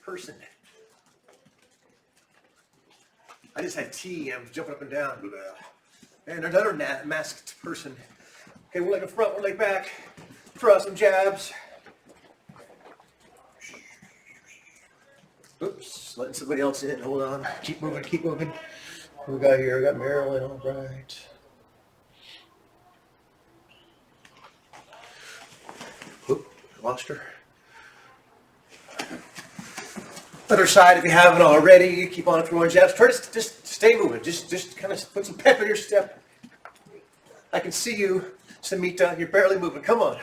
person. I just had tea and I'm jumping up and down. And another masked person. Okay, one leg in front, one leg back. Throw out some jabs. Oops, letting somebody else in. Hold on. Keep moving, keep moving. Who we got here? We got Marilyn. All right. Oop, lost her. Other side, if you haven't already, keep on throwing jabs. Try to just stay moving. Just kind of put some pep in your step. I can see you, Samita. You're barely moving. Come on.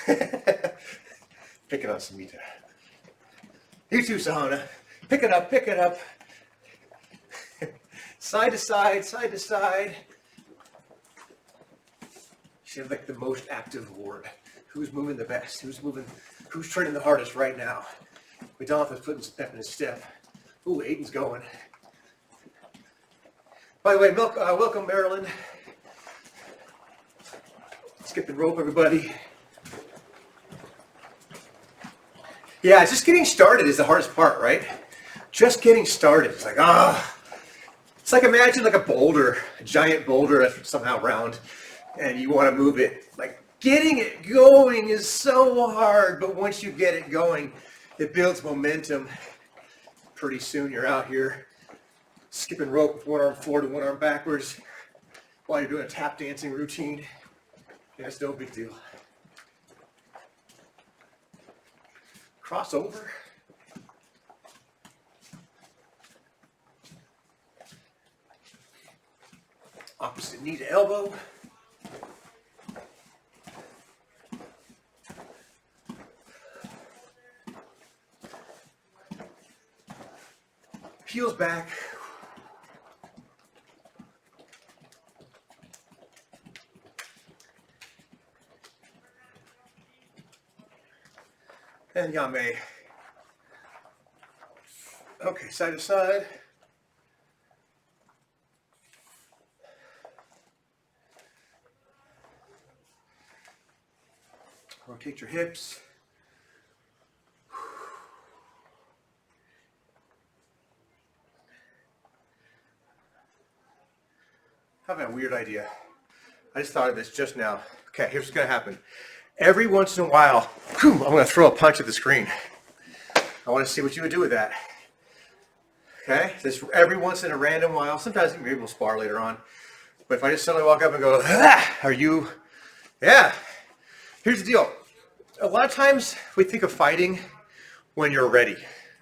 Pick it up, Samita. You too, Sahana. Pick it up, pick it up. Side to side, side to side. She has like the most active ward. Who's moving the best? Who's training the hardest right now? McDonald's putting some pep in his step. Ooh, Aiden's going. By the way, welcome, Marilyn. Skipping rope, everybody. Yeah, just getting started is the hardest part, right? Just getting started. It's like, it's like imagine like a boulder, a giant boulder that's somehow round, and you want to move it. Like getting it going is so hard, but once you get it going, it builds momentum. Pretty soon you're out here skipping rope with one arm forward and one arm backwards while you're doing a tap dancing routine. Yeah, it's no big deal. Crossover. Opposite knee to elbow. Heels back. And Yame. Okay, side to side. Rotate your hips. I have a weird idea. I just thought of this just now. Okay, here's what's going to happen. Every once in a while, I'm going to throw a punch at the screen. I want to see what you would do with that. Okay, just every once in a random while. Sometimes maybe we'll spar later on. But if I just suddenly walk up and go, are you? Yeah. Here's the deal. A lot of times we think of fighting when you're ready,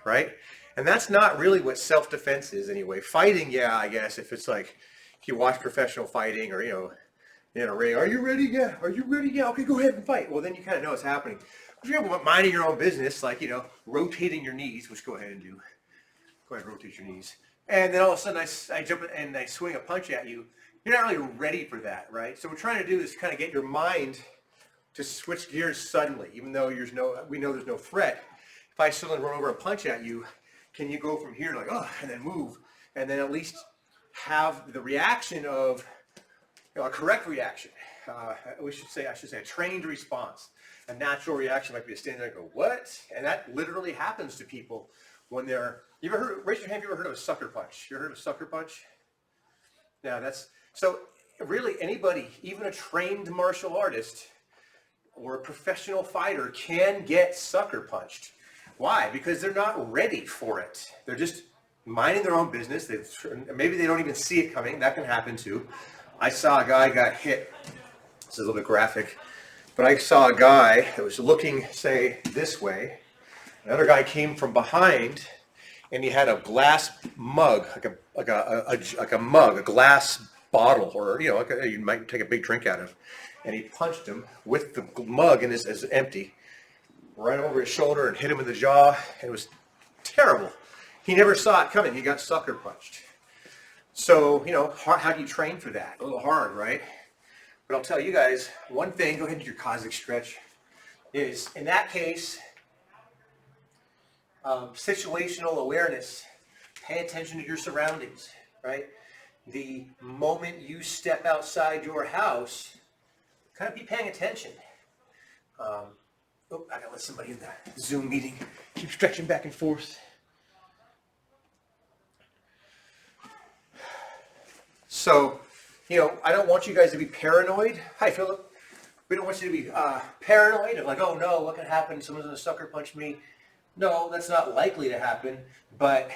right? And that's not really what self-defense is anyway. Fighting, yeah, I guess if it's like, if you watch professional fighting or, in a ring, are you ready? Yeah. Are you ready? Yeah. Okay, go ahead and fight. Well, then you kind of know what's happening. If you're minding your own business, like, rotating your knees, which go ahead and do. Go ahead and rotate your knees. And then all of a sudden I jump and I swing a punch at you. You're not really ready for that, right? So what we're trying to do is kind of get your mind to switch gears suddenly, even though we know there's no threat. If I suddenly run over and punch at you, can you go from here like, and then move, and then at least have the reaction of a correct reaction. I should say a trained response. A natural reaction might be to stand there and go, what? And that literally happens to people when they're, raise your hand if you ever heard of a sucker punch. You ever heard of a sucker punch? Yeah, so really anybody, even a trained martial artist or a professional fighter can get sucker punched. Why? Because they're not ready for it. They're just minding their own business. Maybe they don't even see it coming. That can happen too. I saw a guy got hit. This is a little bit graphic, but I saw a guy that was looking, say, this way. Another guy came from behind, and he had a glass mug, like a mug, a glass bottle, or you might take a big drink out of, and he punched him with the mug and is empty, right over his shoulder, and hit him in the jaw. And it was terrible. He never saw it coming. He got sucker punched. So, how do you train for that? A little hard, right? But I'll tell you guys one thing. Go ahead and do your Cossack stretch. Is in that case, situational awareness. Pay attention to your surroundings, right? The moment you step outside your house, kind of be paying attention. I gotta let somebody in the Zoom meeting keep stretching back and forth. So, I don't want you guys to be paranoid. Hi, Philip. We don't want you to be paranoid of like, oh no, what could happen? Someone's gonna sucker punch me. No, that's not likely to happen. But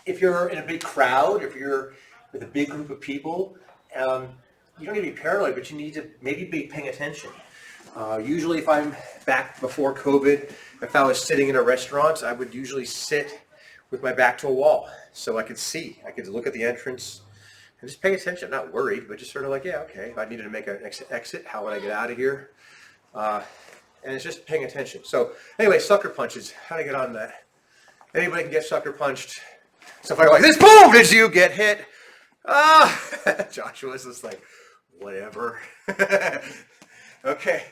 if you're in a big crowd, if you're with a big group of people, you don't need to be paranoid, but you need to maybe be paying attention. Usually if I'm back before COVID, if I was sitting in a restaurant, I would usually sit with my back to a wall so I could see. I could look at the entrance and just pay attention. I'm not worried, but just sort of like, yeah, okay, if I needed to make an exit, how would I get out of here? And it's just paying attention. So anyway, sucker punches. How do I get on that? Anybody can get sucker punched. So if I go like this, boom, did you get hit? Joshua's just like, whatever. Okay.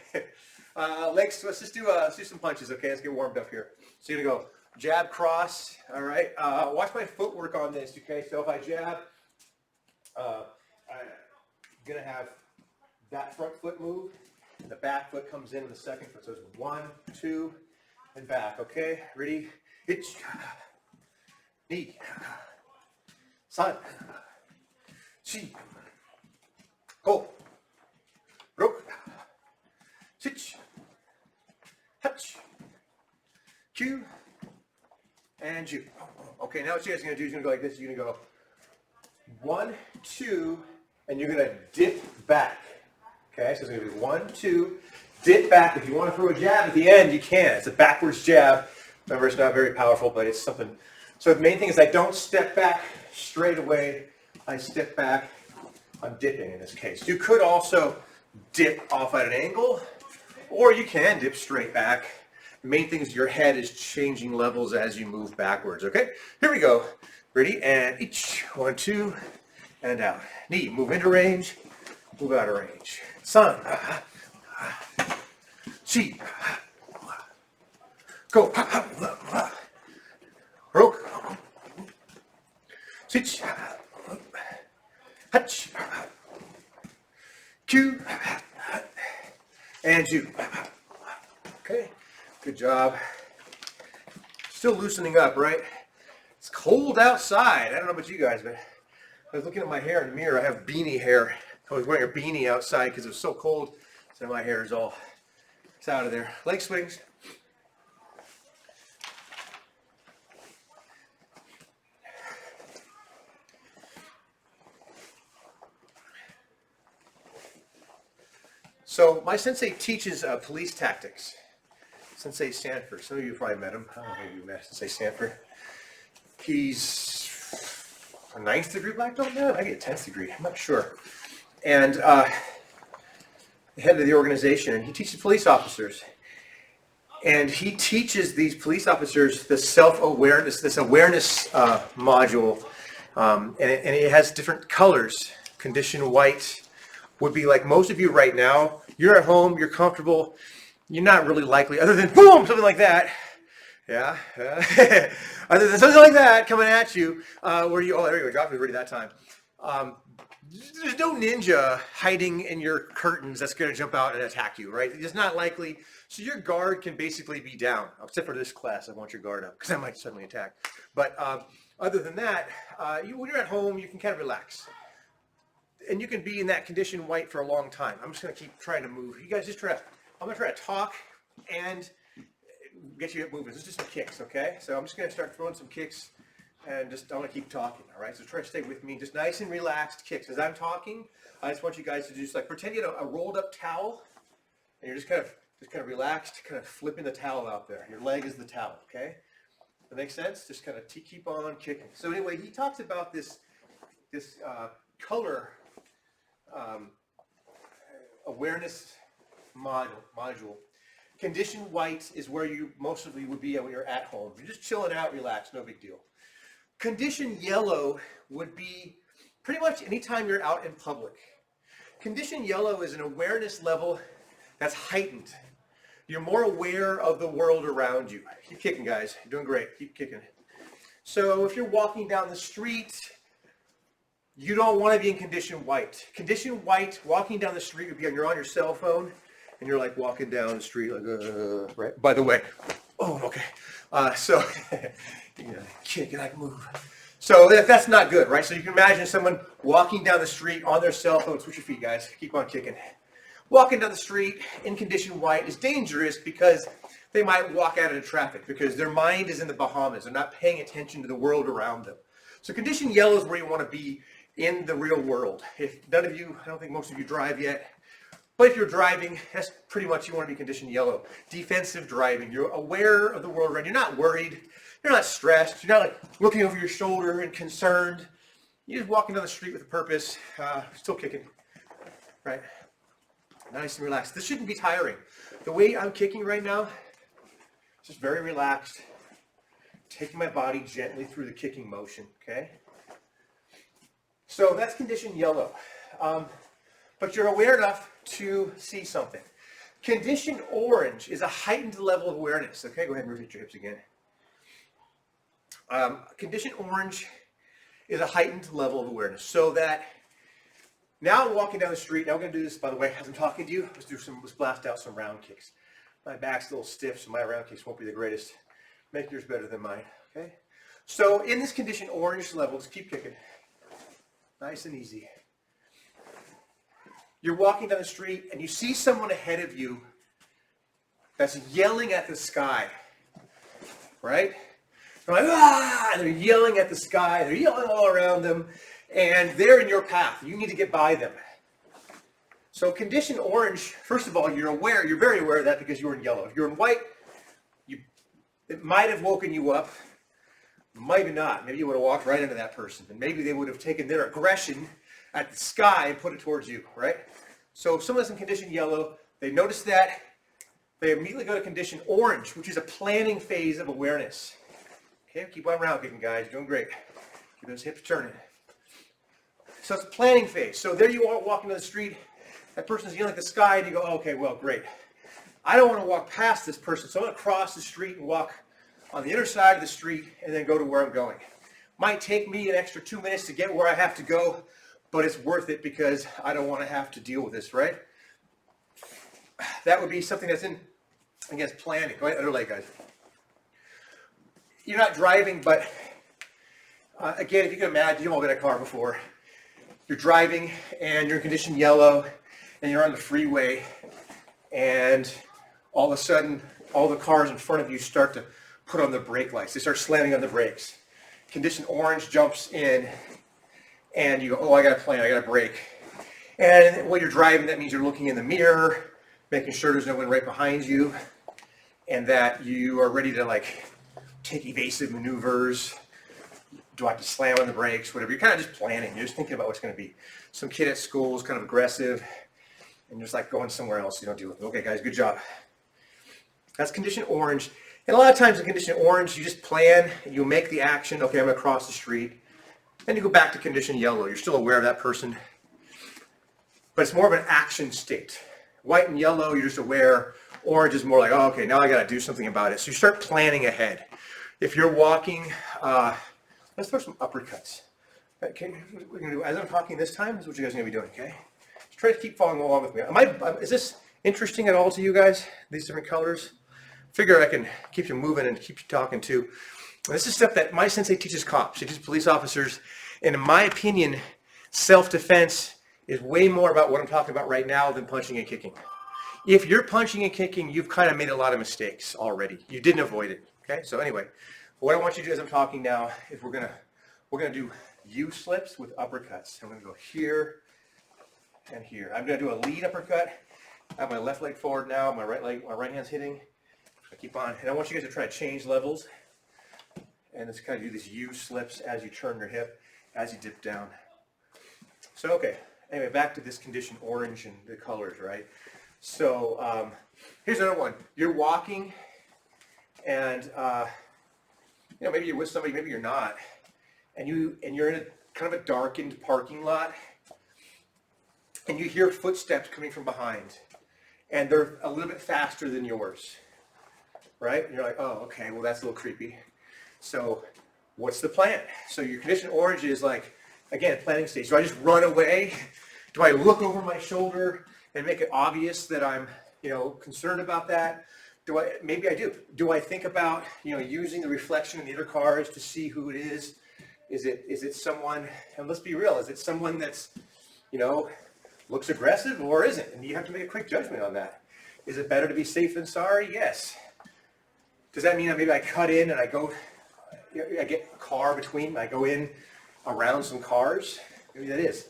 Legs, let's do some punches, okay? Let's get warmed up here. So you're gonna go jab, cross, all right? Watch my footwork on this, okay? So if I jab, I'm gonna have that front foot move, and the back foot comes in the second foot. So it's 1, 2, and back, okay? Ready? Hit, knee, san, chi, go, rook, sit, hutch, Q, and Ju. Okay, now what you guys are going to do is you're going to go like this. You're going to go 1, 2, and you're going to dip back. Okay, so it's going to be 1, 2, dip back. If you want to throw a jab at the end, you can. It's a backwards jab. Remember, it's not very powerful, but it's something. So the main thing is I don't step back straight away. I step back. I'm dipping in this case. You could also dip off at an angle, or you can dip straight back. The main thing is your head is changing levels as you move backwards, okay? Here we go. Ready? And each. 1, 2, and out. Knee, move into range, move out of range. San. Chi. Go. Roke. Sit. Hutch. Q. And Ju. Okay. Good job. Still loosening up, right? It's cold outside. I don't know about you guys, but I was looking at my hair in the mirror. I have beanie hair. I was wearing a beanie outside because it was so cold. So my hair is all, it's out of there. Leg swings. So my sensei teaches police tactics. Sensei Sanford. Some of you probably met him. I don't know if you met Sensei Sanford. He's a 9th degree black belt now. I get a 10th degree. I'm not sure. And the head of the organization, and he teaches police officers. And he teaches these police officers the self-awareness, this awareness module, and it has different colors. Condition white would be like most of you right now. You're at home, you're comfortable, you're not really likely, other than boom, something like that. Yeah, other than something like that coming at you, where you, oh, there you go, Josh was ready that time. There's no ninja hiding in your curtains that's going to jump out and attack you, right? It's not likely. So your guard can basically be down, except for this class. I want your guard up because I might suddenly attack. But other than that, when you're at home, you can kind of relax. And you can be in that condition white for a long time. I'm just going to keep trying to move. You guys just try to, I'm going to try to talk and get you moving. This is just some kicks, okay? So I'm just going to start throwing some kicks and just, I'm going to keep talking, all right? So try to stay with me. Just nice and relaxed kicks. As I'm talking, I just want you guys to just like pretend you had a rolled up towel and you're just kind of relaxed, kind of flipping the towel out there. Your leg is the towel, okay? That makes sense? Just kind of keep on kicking. So anyway, he talks about this color awareness module. Condition white is where you most of you would be when you're at home. You're just chilling out, relaxed, no big deal. Condition yellow would be pretty much anytime you're out in public. Condition yellow is an awareness level that's heightened. You're more aware of the world around you. Keep kicking, guys. You're doing great. Keep kicking. So if you're walking down the street, you don't want to be in condition white. Condition white, walking down the street would be you're on your cell phone and you're like walking down the street like, right? By the way, oh, okay. So, you know, kick and I can move. So that's not good, right? So you can imagine someone walking down the street on their cell phone. Switch your feet, guys. Keep on kicking. Walking down the street in condition white is dangerous because they might walk out into traffic because their mind is in the Bahamas. They're not paying attention to the world around them. So condition yellow is where you want to be in the real world. If none of you, I don't think most of you drive yet, but if you're driving, that's pretty much you want to be condition yellow. Defensive driving. You're aware of the world around. You're not worried. You're not stressed. You're not like looking over your shoulder and concerned. You're just walking down the street with a purpose, still kicking, right? Nice and relaxed. This shouldn't be tiring. The way I'm kicking right now, just very relaxed, taking my body gently through the kicking motion, okay? So that's condition yellow. But you're aware enough to see something. Condition orange is a heightened level of awareness. Okay, go ahead and rotate your hips again. Condition orange is a heightened level of awareness. So that now I'm walking down the street. Now we're going to do this, by the way, as I'm talking to you. Let's blast out some round kicks. My back's a little stiff, so my round kicks won't be the greatest. Make yours better than mine, okay? So in this condition orange level, just keep kicking. Nice and easy. You're walking down the street and you see someone ahead of you that's yelling at the sky, right? They're like, ah! And they're yelling at the sky. They're yelling all around them, and they're in your path. You need to get by them. So condition orange, first of all, you're very aware of that because you're in yellow. If you're in white, it might have woken you up, maybe not. Maybe you would have walked right into that person, and maybe they would have taken their aggression at the sky and put it towards you, right? So if someone's in condition yellow, they notice that, they immediately go to condition orange, which is a planning phase of awareness. Okay, keep on round kicking, guys. You're doing great. Keep those hips turning. So it's a planning phase. So there you are walking down the street. That person's yelling at the sky, and you go, oh, okay, well, great. I don't want to walk past this person, so I'm going to cross the street and walk on the inner side of the street and then go to where I'm going. Might take me an extra 2 minutes to get where I have to go, but it's worth it because I don't want to have to deal with this, right? That would be something that's in, I guess, planning. Go ahead, other leg, guys. You're not driving, but again, if you can imagine, you've all been in a car before. You're driving and you're in condition yellow and you're on the freeway and all of a sudden, all the cars in front of you start to put on the brake lights. They start slamming on the brakes. Condition orange jumps in and you go, oh, I got to plan, I got to brake. And when you're driving, that means you're looking in the mirror, making sure there's no one right behind you, and that you are ready to like take evasive maneuvers. Do I have to slam on the brakes, whatever. You're kind of just planning. You're just thinking about what's going to be. Some kid at school is kind of aggressive, and you're just like going somewhere else. You don't deal with it. Okay, guys, good job. That's condition orange. And a lot of times in condition orange, you just plan, you make the action. Okay, I'm going to cross the street. Then you go back to condition yellow. You're still aware of that person. But it's more of an action state. White and yellow, you're just aware. Orange is more like, oh, okay, now I got to do something about it. So you start planning ahead. If you're walking, let's throw some uppercuts. Okay, what we're going to do, as I'm talking this time, this is what you guys are going to be doing, okay? Just try to keep following along with me. Is this interesting at all to you guys, these different colors? Figure I can keep you moving and keep you talking too. This is stuff that my sensei teaches cops. He teaches police officers. And in my opinion, self-defense is way more about what I'm talking about right now than punching and kicking. If you're punching and kicking, you've kind of made a lot of mistakes already. You didn't avoid it. Okay, so anyway, what I want you to do as I'm talking now is we're gonna do U-slips with uppercuts. I'm gonna go here and here. I'm gonna do a lead uppercut. I have my left leg forward now, my right hand's hitting. I keep on, and I want you guys to try to change levels and just kind of do these U-slips as you turn your hip, as you dip down. So okay, anyway, back to this condition orange and the colors, right? So here's another one. You're walking, and maybe you're with somebody, maybe you're not, and you're in a kind of a darkened parking lot, and you hear footsteps coming from behind, and they're a little bit faster than yours, right? And you're like, oh, okay, well that's a little creepy. So what's the plan? So your condition orange is like, again, planning stage. Do I just run away? Do I look over my shoulder and make it obvious that I'm, concerned about that? Maybe I do. Do I think about, using the reflection in the other cars to see who it is? Is it someone, and let's be real, is it someone that's, looks aggressive or isn't? And you have to make a quick judgment on that. Is it better to be safe than sorry? Yes. Does that mean that maybe I cut in and I get a car between, I go in around some cars? Maybe that is.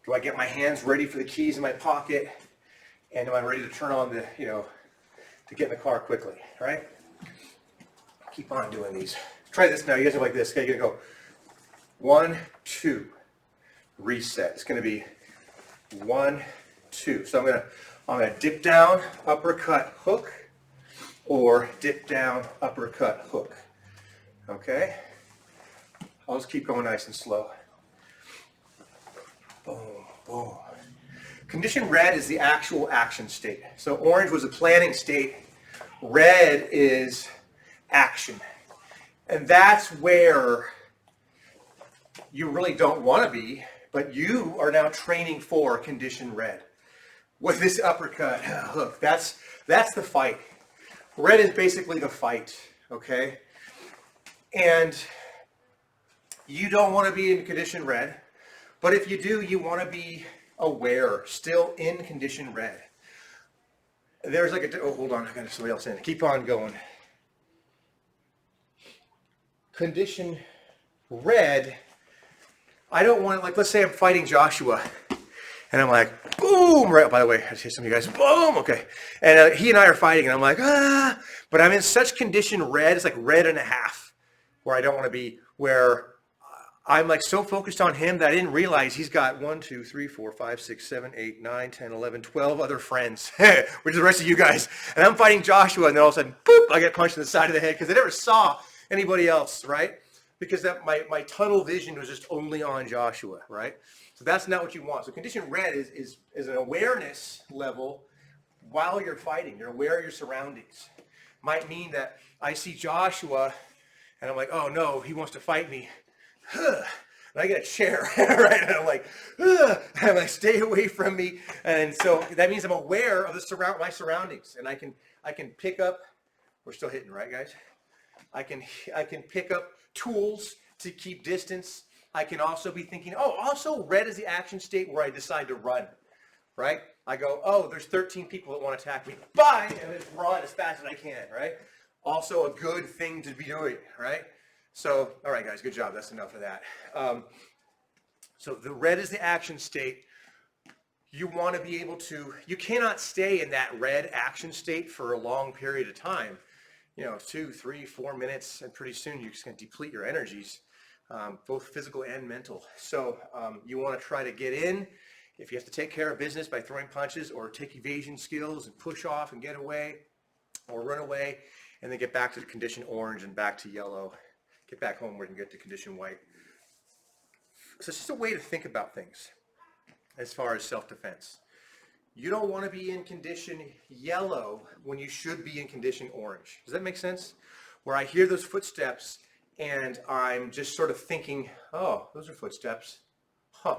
Do I get my hands ready for the keys in my pocket? And am I ready to turn on the, to get in the car quickly, right? Keep on doing these. Try this now. You guys are like this. Okay, you're going to go 1, 2, reset. It's going to be 1, 2. So I'm going to dip down, uppercut, hook, or dip down, uppercut, hook. Okay? I'll just keep going nice and slow. Boom, boom. Condition red is the actual action state. So orange was a planning state. Red is action. And that's where you really don't want to be, but you are now training for condition red. With this uppercut hook, that's the fight. Red is basically the fight, okay? And you don't want to be in condition red, but if you do, you want to be aware, still in condition red. There's like hold on, I got somebody else in. Keep on going. Condition red, I don't want, like, let's say I'm fighting Joshua, and I'm like, boom, right, by the way, I see some of you guys, boom, okay. And he and I are fighting, and I'm like, but I'm in such condition red, it's like red and a half, where I don't want to be, where I'm like so focused on him that I didn't realize he's got 1, 2, 3, 4, 5, 6, 7, 8, 9, 10, 11, 12 other friends, which is the rest of you guys. And I'm fighting Joshua, and then all of a sudden, boop, I get punched in the side of the head because I never saw anybody else, right? Because that my tunnel vision was just only on Joshua, right? So that's not what you want. So condition red is an awareness level while you're fighting. You're aware of your surroundings. Might mean that I see Joshua, and I'm like, oh no, he wants to fight me. And I get a chair, right? And I'm like, and I stay away from me. And so that means I'm aware of my surroundings, and I can pick up. We're still hitting, right, guys? I can pick up tools to keep distance. I can also be thinking, also red is the action state where I decide to run, right? I go, there's 13 people that want to attack me. Bye, and just run as fast as I can, right? Also a good thing to be doing, right? So, all right, guys, good job. That's enough of that. So the red is the action state. You want to be able to, you cannot stay in that red action state for a long period of time. 2, 3, 4 minutes, and pretty soon you're just going to deplete your energies, both physical and mental. So you want to try to get in. If you have to take care of business by throwing punches or take evasion skills and push off and get away or run away, and then get back to the condition orange and back to yellow. Get back home where you can get to condition white. So it's just a way to think about things as far as self-defense. You don't want to be in condition yellow when you should be in condition orange. Does that make sense? Where I hear those footsteps and I'm just sort of thinking, oh, those are footsteps. Huh.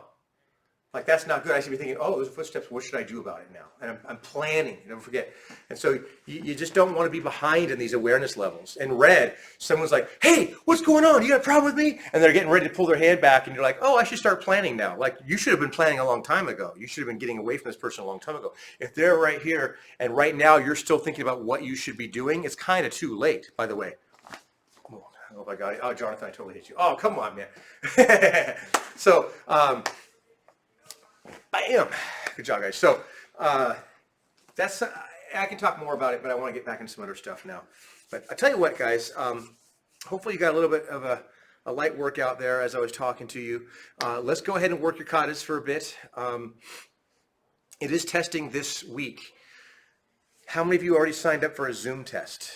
Like, that's not good. I should be thinking, oh, those are footsteps. What should I do about it now? And I'm planning. Don't forget. And so you just don't want to be behind in these awareness levels. In red, someone's like, hey, what's going on? You got a problem with me? And they're getting ready to pull their head back. And you're like, oh, I should start planning now. Like, you should have been planning a long time ago. You should have been getting away from this person a long time ago. If they're right here and right now you're still thinking about what you should be doing, it's kind of too late, by the way. Oh, my God. Oh, Jonathan, I totally hit you. Oh, come on, man. So, bam. Good job, guys. So that's I can talk more about it, but I want to get back into some other stuff now. But I tell you what, guys, hopefully you got a little bit of a light workout there as I was talking to you. Let's go ahead and work your katas for a bit. It is testing this week. How many of you already signed up for a Zoom test?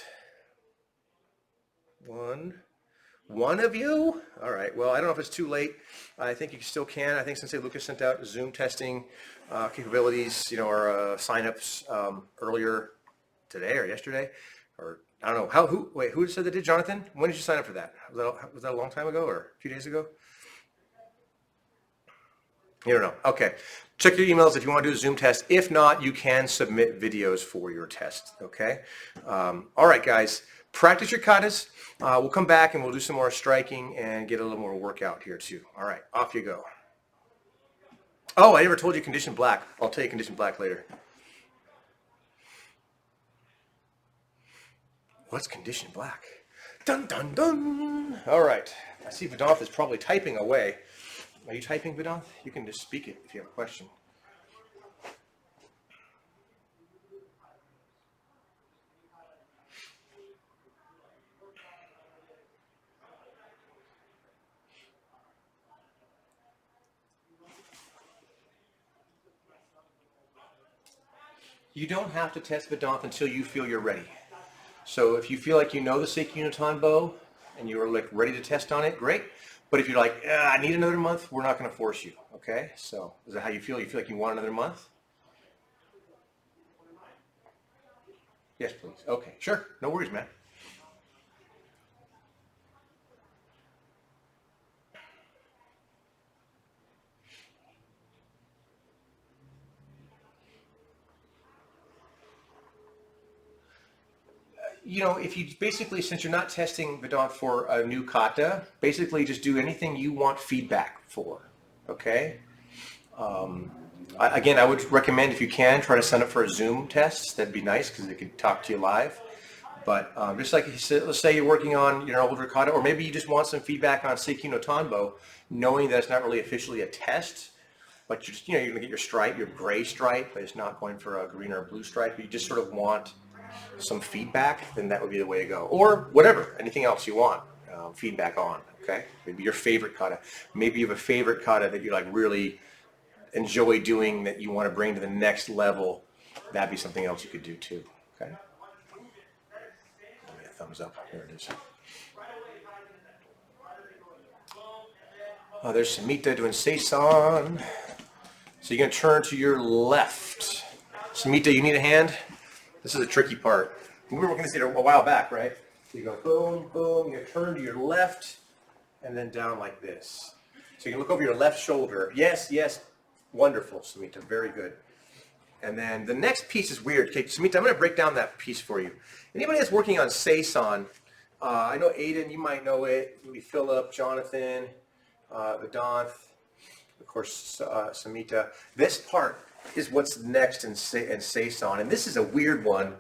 One of you? All right. Well, I don't know if it's too late. I think you still can. I think Sensei Lucas sent out Zoom testing capabilities, or signups earlier today or yesterday, or I don't know. Who said that did? Jonathan? When did you sign up for that? Was that a long time ago or a few days ago? You don't know. Okay. Check your emails if you want to do a Zoom test. If not, you can submit videos for your test. Okay. All right, guys. practice your katas. We'll come back and we'll do some more striking and get a little more workout here too. All right, off you go. Oh, I never told you condition black. I'll tell you condition black later. What's condition black? Dun, dun, dun. All right. I see Vedanth is probably typing away. Are you typing, Vedanth? You can just speak it if you have a question. You don't have to test Vedanth until you feel you're ready. So if you feel like you know the Seiki no Tanbo and you're like ready to test on it, great. But if you're like, I need another month, we're not going to force you. Okay? So is that how you feel? You feel like you want another month? Yes, please. Okay, sure. No worries, man. You know, if you basically, since you're not testing Vedanth for a new kata, basically just do anything you want feedback for, okay? Again, I would recommend if you can, try to sign up for a Zoom test. That'd be nice because they could talk to you live. But just like, let's say you're working on your older kata, or maybe you just want some feedback on Seiki no Tanbo, knowing that it's not really officially a test, but you're just, you're gonna get your stripe, your gray stripe, but it's not going for a green or a blue stripe. You just sort of want some feedback, then that would be the way to go. Or whatever, anything else you want feedback on, okay? Maybe your favorite kata. Maybe you have a favorite kata that you like really enjoy doing that you want to bring to the next level. That'd be something else you could do too, okay? Give me a thumbs up. There it is. Oh, there's Samita doing Seisan. So you're going to turn to your left. Samita, you need a hand? This is a tricky part. We were working this a while back, right? So you go boom, boom, you turn to your left, and then down like this. So you can look over your left shoulder. Yes, yes, wonderful, Samita, very good. And then the next piece is weird. Okay, Samita, I'm going to break down that piece for you. Anybody that's working on Seisan, I know Aiden, you might know it, maybe Philip, Jonathan, Vedanth, of course, Samita. This part is what's next in Seisan, and this is a weird one,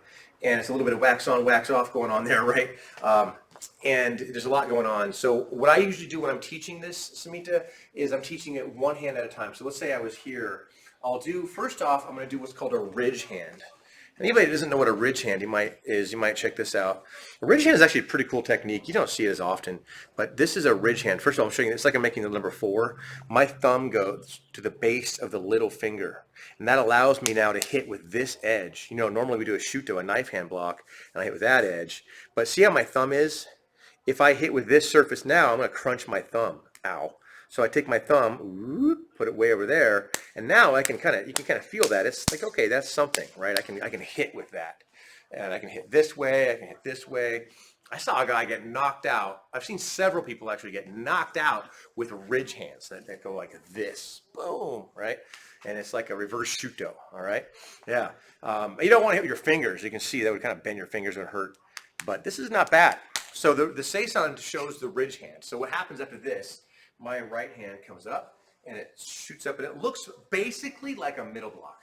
and it's a little bit of wax on, wax off going on there, right? And there's a lot going on. So what I usually do when I'm teaching this, Samita, is I'm teaching it one hand at a time. So let's say I was here. I'll do, first off, I'm going to do what's called a ridge hand. Anybody that doesn't know what a ridge hand you might check this out. A ridge hand is actually a pretty cool technique. You don't see it as often, but this is a ridge hand. First of all, I'm showing you, it's like I'm making the number 4. My thumb goes to the base of the little finger, and that allows me now to hit with this edge. You know, normally we do a shuto, a knife hand block, and I hit with that edge. But see how my thumb is? If I hit with this surface now, I'm going to crunch my thumb. Ow. So I take my thumb, put it way over there, and now you can kind of feel that. It's like, okay, that's something, right? I can hit with that. And I can hit this way, I can hit this way. I saw a guy get knocked out. I've seen several people actually get knocked out with ridge hands that go like this. Boom, right? And it's like a reverse shuto, all right? Yeah. You don't want to hit with your fingers. You can see that would kind of bend your fingers and hurt. But this is not bad. So the Seisan shows the ridge hand. So what happens after this, my right hand comes up and it shoots up and it looks basically like a middle block.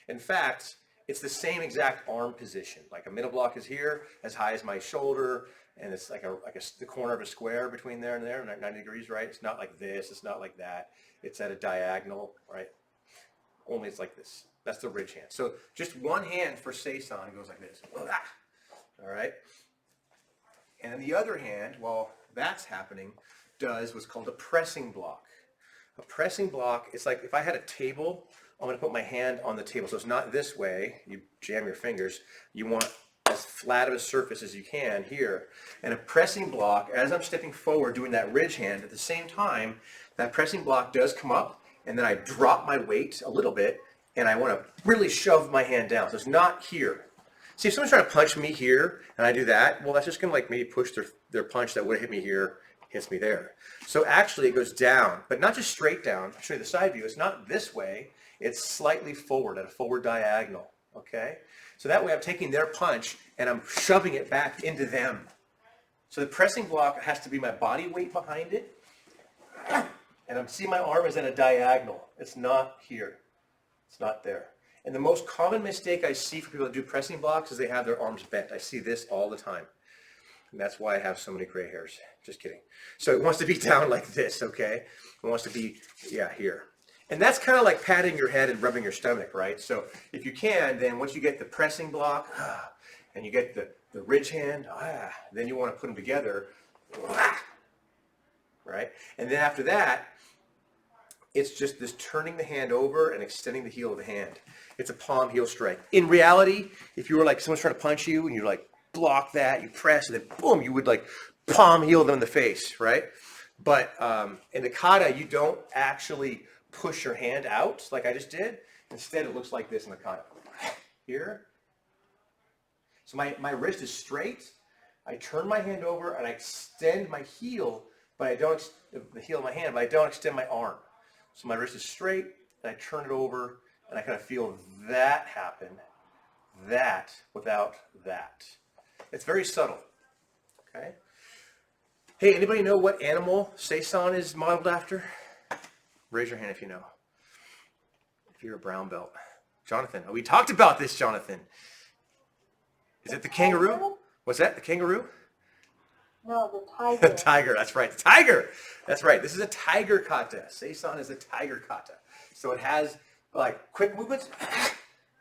In fact, it's the same exact arm position. Like a middle block is here, as high as my shoulder, and it's like the corner of a square between there and there, 90 degrees, right? It's not like this, it's not like that. It's at a diagonal, right? Only it's like this. That's the ridge hand. So just one hand for Seisan goes like this. All right? And then the other hand, while that's happening, does what's called a pressing block. A pressing block, it's like if I had a table, I'm going to put my hand on the table. So it's not this way. You jam your fingers. You want as flat of a surface as you can here. And a pressing block, as I'm stepping forward doing that ridge hand, at the same time, that pressing block does come up, and then I drop my weight a little bit, and I want to really shove my hand down. So it's not here. See, if someone's trying to punch me here, and I do that, well, that's just going to like maybe push their punch that would have hit me here, hits me there. So actually it goes down, but not just straight down. I'll show you the side view. It's not this way. It's slightly forward at a forward diagonal, okay? So that way I'm taking their punch and I'm shoving it back into them. So the pressing block has to be my body weight behind it. And I'm seeing my arm is at a diagonal. It's not here. It's not there. And the most common mistake I see for people that do pressing blocks is they have their arms bent. I see this all the time. And that's why I have so many gray hairs. Just kidding. So it wants to be down like this, okay? It wants to be, yeah, here. And that's kind of like patting your head and rubbing your stomach, right? So if you can, then once you get the pressing block and you get the ridge hand, then you want to put them together, right? And then after that, it's just this turning the hand over and extending the heel of the hand. It's a palm heel strike. In reality, if you were like someone's trying to punch you and you like block that, you press, and then boom, you would like palm heel them in the face, right? But in the kata, you don't actually push your hand out like I just did. Instead, it looks like this in the kata. Here. So my wrist is straight. I turn my hand over and I extend my heel, but I don't, the heel of my hand, but I don't extend my arm. So my wrist is straight, and I turn it over, and I kind of feel that happen, that without that. It's very subtle, okay? Hey, anybody know what animal Seisan is modeled after? Raise your hand if you know. If you're a brown belt. Jonathan, oh, we talked about this, Jonathan. Is it the kangaroo? What's that, the kangaroo? No, the tiger. The tiger, that's right. The tiger! That's right. This is a tiger kata. Seisan is a tiger kata. So it has like quick movements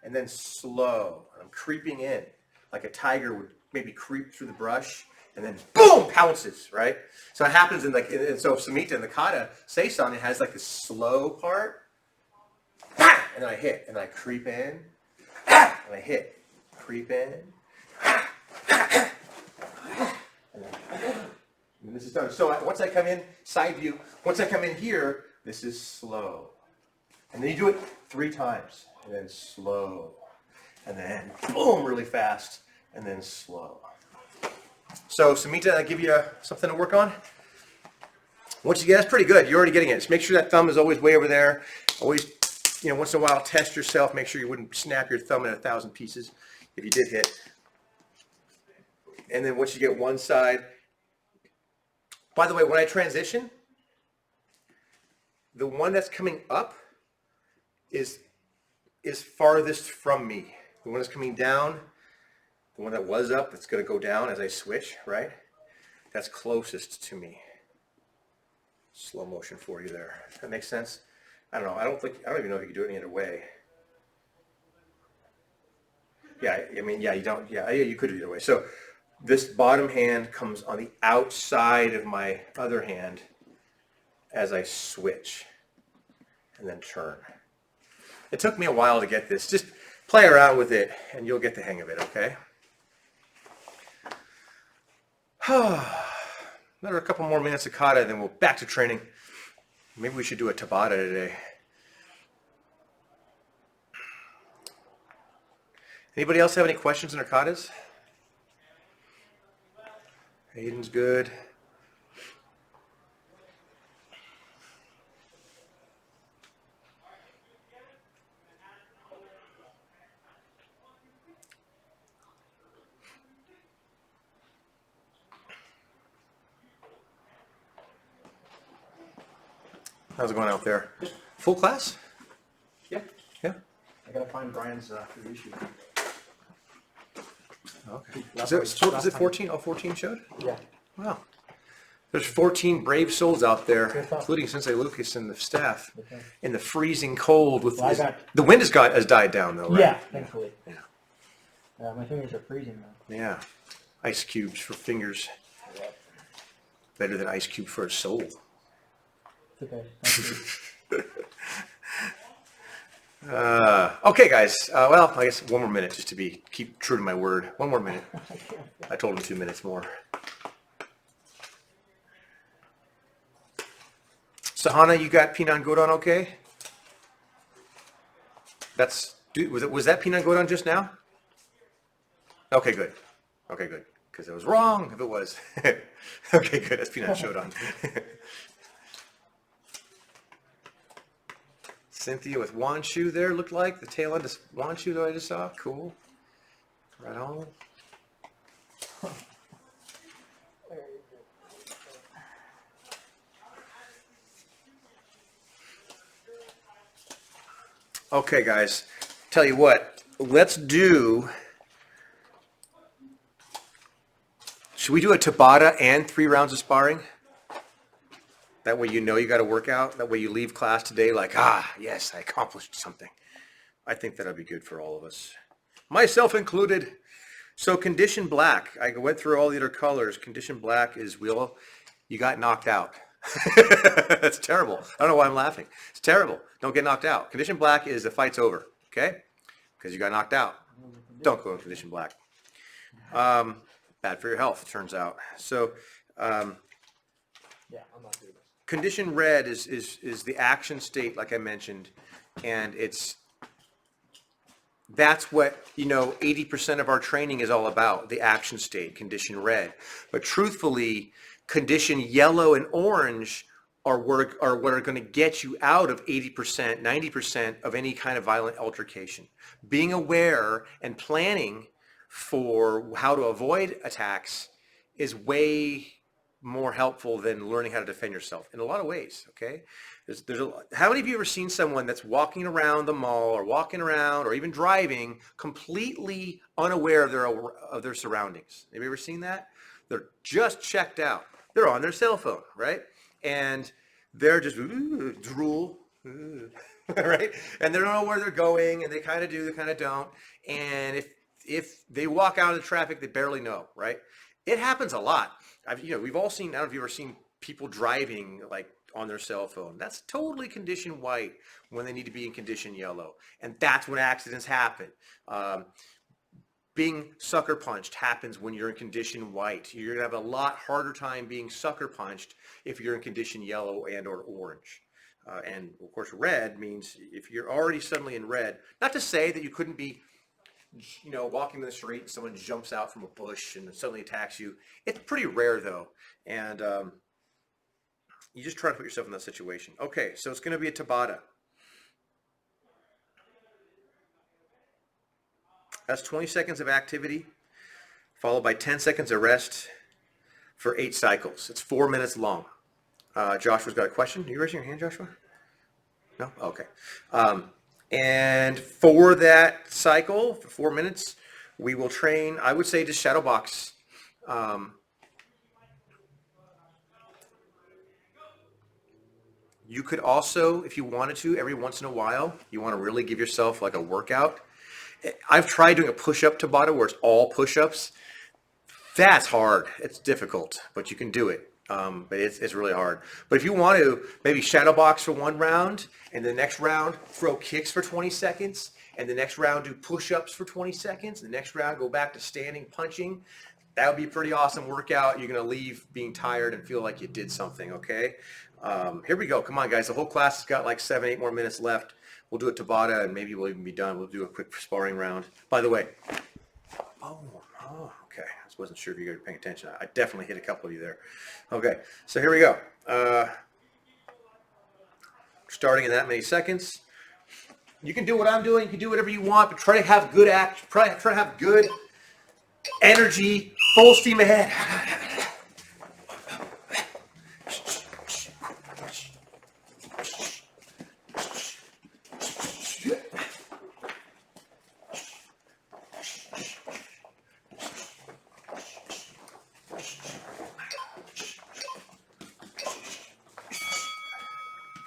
and then slow. I'm creeping in like a tiger would maybe creep through the brush and then boom, pounces, right? So it happens in like, and so Samhita in the kata, Seisan, it has like the slow part, and then I hit, and I creep in, and I hit, creep in, and this is done. So once I come in, side view, once I come in here, this is slow. And then you do it 3 times, and then slow, and then boom, really fast, and then slow. So Samhita, I give you something to work on. Once you get, that's pretty good. You're already getting it. Just make sure that thumb is always way over there. Always, once in a while, test yourself. Make sure you wouldn't snap your thumb in 1,000 pieces if you did hit. And then once you get one side, by the way, when I transition, the one that's coming up is farthest from me. The one that's coming down, the one that was up, that's going to go down as I switch, right? That's closest to me. Slow motion for you there. That makes sense? I don't know. I don't even know if you can do it any other way. Yeah, I mean, yeah, you don't. Yeah, you could do it either way. So this bottom hand comes on the outside of my other hand as I switch and then turn. It took me a while to get this. Just play around with it and you'll get the hang of it, okay? Another couple more minutes of kata, then we'll back to training. Maybe we should do a Tabata today. Anybody else have any questions in their katas? Hayden's good. How's it going out there? Full class? Yeah, Yeah. I gotta find Brian's issue. Okay. Is it 14? Oh, 14 showed? Yeah. Wow. There's 14 brave souls out there, Good stuff. including Sensei Lucas and the staff, Okay. in the freezing cold. With Well, I this, got- the wind has died down though, right? Yeah, thankfully. Yeah. My fingers are freezing now. Yeah. Ice cubes for fingers. Better than ice cube for a soul. It's okay. Thank you. Okay, guys. Well, I guess one more minute just to keep true to my word. One more minute. I told him 2 minutes more. Sahana, you got Pinan Godon okay? Was that Pinan Godon just now? Okay, good. Okay, good. Because I was wrong if it was. Okay, good. That's Pinan Shodan. Cynthia with Wanshu there looked like the tail end of Wanshu that I just saw. Cool. Right on. Okay, guys, tell you what, should we do a Tabata and 3 rounds of sparring? That way you know you got to work out. That way you leave class today like, yes, I accomplished something. I think that'll be good for all of us, myself included. So condition black, I went through all the other colors. Condition black is you got knocked out. That's terrible. I don't know why I'm laughing. It's terrible. Don't get knocked out. Condition black is the fight's over, okay? Because you got knocked out. Don't go in condition black. Bad for your health, it turns out. So Yeah, I'm not doing this. condition red is the action state, like I mentioned, and that's what 80% of our training is all about, the action state, condition red. But truthfully, condition yellow and orange are what are going to get you out of 80%, 90% of any kind of violent altercation. Being aware and planning for how to avoid attacks is way more helpful than learning how to defend yourself in a lot of ways. Okay, how many of you ever seen someone that's walking around the mall or walking around or even driving completely unaware of their surroundings? Have you ever seen that? They're just checked out. They're on their cell phone, right? And they're just drool, right? And they don't know where they're going, and they kind of do, they kind of don't. And if they walk out of the traffic, they barely know, right? It happens a lot. We've all seen, I don't know if you've ever seen people driving like on their cell phone. That's totally condition white when they need to be in condition yellow. And that's when accidents happen. Being sucker punched happens when you're in condition white. You're gonna have a lot harder time being sucker punched if you're in condition yellow and or orange. And of course, red means if you're already suddenly in red, not to say that you couldn't be walking in the street and someone jumps out from a bush and suddenly attacks you. It's pretty rare though. And you just try to put yourself in that situation. Okay, so it's going to be a Tabata. That's 20 seconds of activity, followed by 10 seconds of rest for 8 cycles. It's 4 minutes long. Joshua's got a question. Are you raising your hand, Joshua? No? Okay. And for that cycle, for 4 minutes, we will train, I would say, to shadow box. You could also, if you wanted to, every once in a while, you want to really give yourself like a workout. I've tried doing a push-up Tabata where it's all push-ups. That's hard. It's difficult, but you can do it. But it's really hard. But if you want to, maybe shadow box for 1 round, and the next round throw kicks for 20 seconds, and the next round do push-ups for 20 seconds, the next round go back to standing punching. That would be a pretty awesome workout. You're going to leave being tired and feel like you did something, okay? Here we go. Come on, guys. The whole class has got like 7-8 more minutes left. We'll do a Tabata, and maybe we'll even be done. We'll do a quick sparring round. By the way, okay. I wasn't sure if you guys were paying attention. I definitely hit a couple of you there. Okay, so here we go. Starting in that many seconds. You can do what I'm doing. You can do whatever you want, but try to have good try to have good energy, full steam ahead.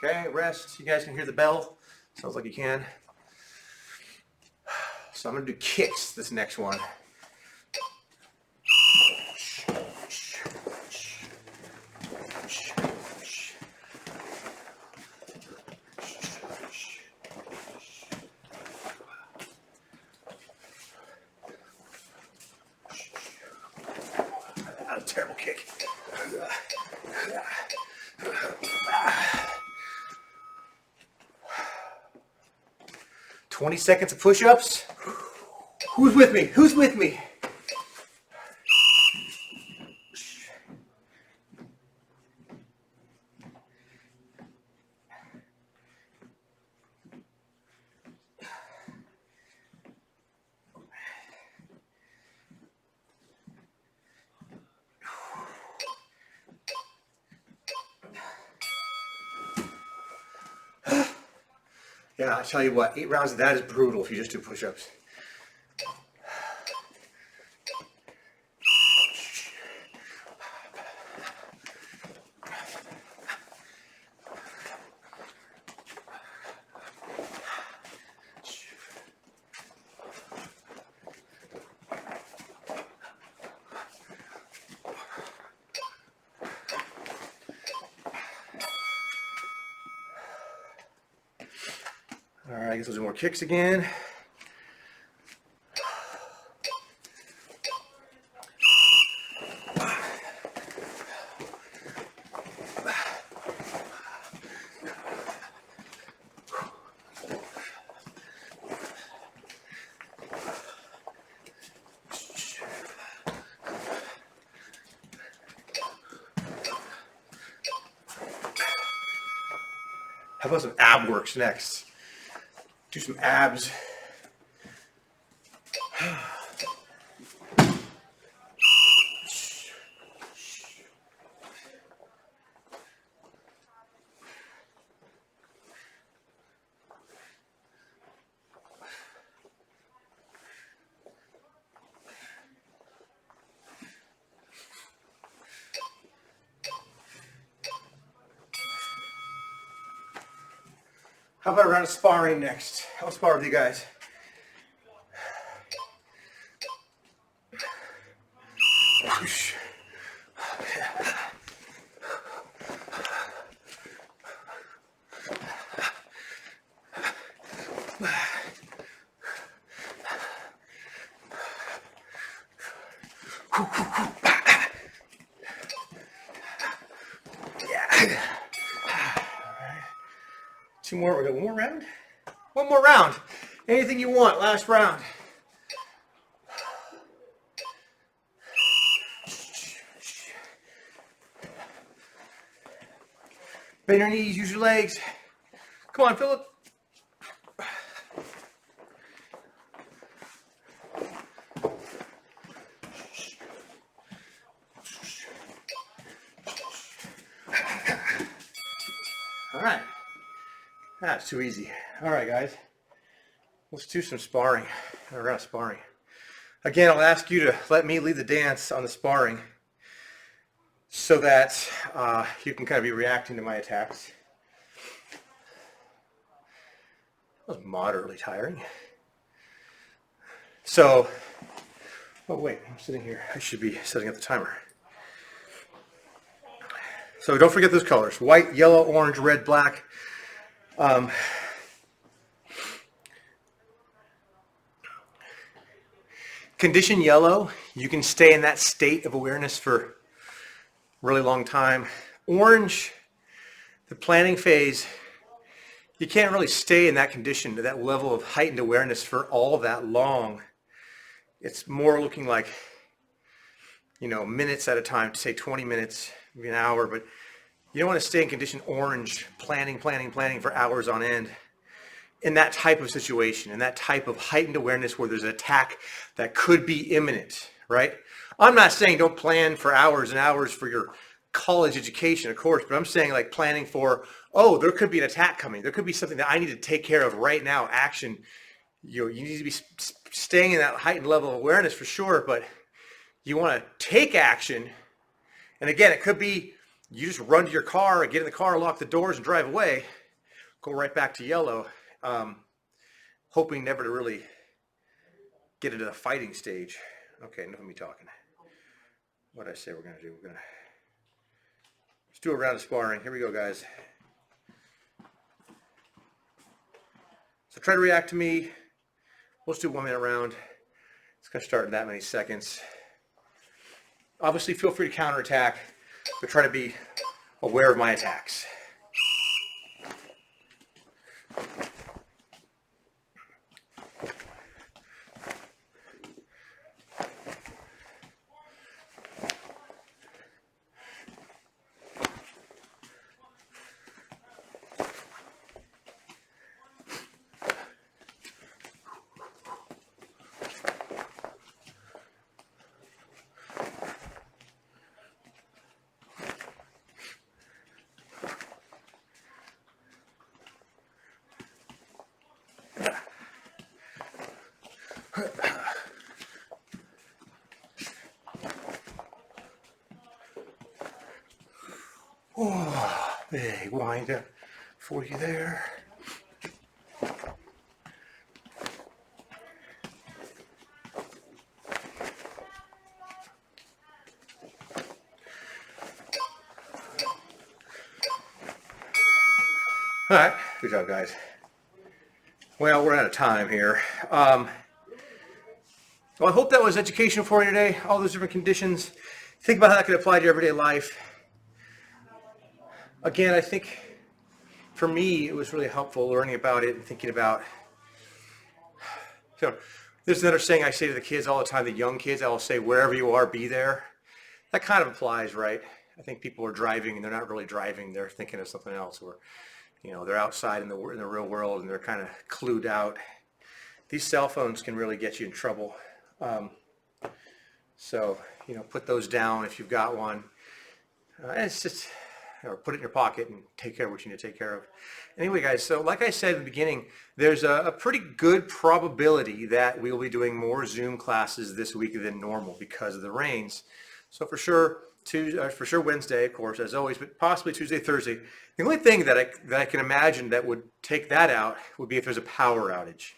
Okay, rest. You guys can hear the bell. Sounds like you can. So I'm going to do kicks this next one. That was a terrible kick. 20 seconds of push-ups. Who's with me? Who's with me? Yeah, I tell you what, 8 rounds of that is brutal if you just do push-ups. All right, I guess we'll do more kicks again. How about some ab works next? Do some abs. How about a round of sparring next? I'll spar with you guys. Whoosh. Yeah. Two more. We got one more round. One more round. Anything you want. Last round. Bend your knees. Use your legs. Come on, Philip. All right. That's too easy. All right, guys. Let's do some sparring. A round of sparring. Again, I'll ask you to let me lead the dance on the sparring so that you can kind of be reacting to my attacks. That was moderately tiring. So, oh wait, I'm sitting here. I should be setting up the timer. So don't forget those colors: white, yellow, orange, red, black. Condition yellow, you can stay in that state of awareness for a really long time. Orange, the planning phase, you can't really stay in that condition, to that level of heightened awareness for all that long. It's more looking like, minutes at a time, say 20 minutes, maybe an hour, but you don't want to stay in condition orange, planning for hours on end. In that type of situation, in that type of heightened awareness where there's an attack that could be imminent, right? I'm not saying don't plan for hours and hours for your college education, of course, but I'm saying like planning for, oh, there could be an attack coming. There could be something that I need to take care of right now, action. You need to be staying in that heightened level of awareness for sure, but you want to take action. And again, it could be you just run to your car, get in the car, lock the doors and drive away, go right back to yellow. Hoping never to really get into the fighting stage. Okay, enough of me talking. What did I say we're going to do? Let's do a round of sparring. Here we go, guys. So try to react to me. Let's do 1 minute round. It's going to start in that many seconds. Obviously, feel free to counterattack, but try to be aware of my attacks. Oh, big wind up for you there. All right, good job, guys. Well, we're out of time here. Well, I hope that was educational for you today. All those different conditions. Think about how that could apply to your everyday life. Again, I think for me, it was really helpful learning about it and thinking about. So, there's another saying I say to the kids all the time, the young kids. I will say, "Wherever you are, be there." That kind of applies, right? I think people are driving and they're not really driving; they're thinking of something else, or they're outside in the real world and they're kind of clued out. These cell phones can really get you in trouble. So, put those down if you've got one. It's just, or put it in your pocket and take care of what you need to take care of. Anyway, guys, so like I said in the beginning, there's a pretty good probability that we'll be doing more Zoom classes this week than normal because of the rains. So for sure, Wednesday, of course, as always, but possibly Tuesday, Thursday. The only thing that I can imagine that would take that out would be if there's a power outage.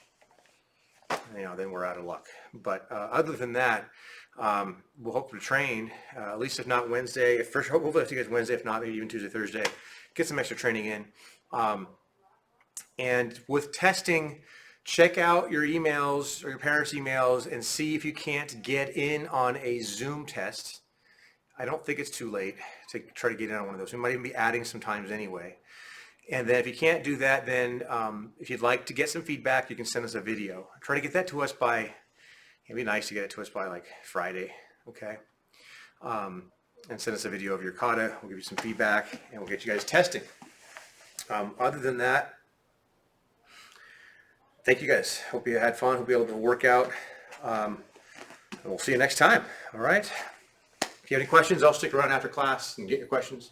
Then we're out of luck. But other than that, we'll hope to train, at least if not Wednesday. Hopefully I'll see you guys Wednesday, if not maybe even Tuesday, Thursday. Get some extra training in. And with testing, check out your emails or your parents' emails and see if you can't get in on a Zoom test. I don't think it's too late to try to get in on one of those. We might even be adding sometimes anyway. And then if you can't do that, then if you'd like to get some feedback, you can send us a video. Try to get that to us by, it'd be nice to get it to us by like Friday, okay? And send us a video of your kata. We'll give you some feedback and we'll get you guys testing. Other than that, thank you guys. Hope you had fun. Hope you were able to work out. And we'll see you next time, all right? If you have any questions, I'll stick around after class and get your questions.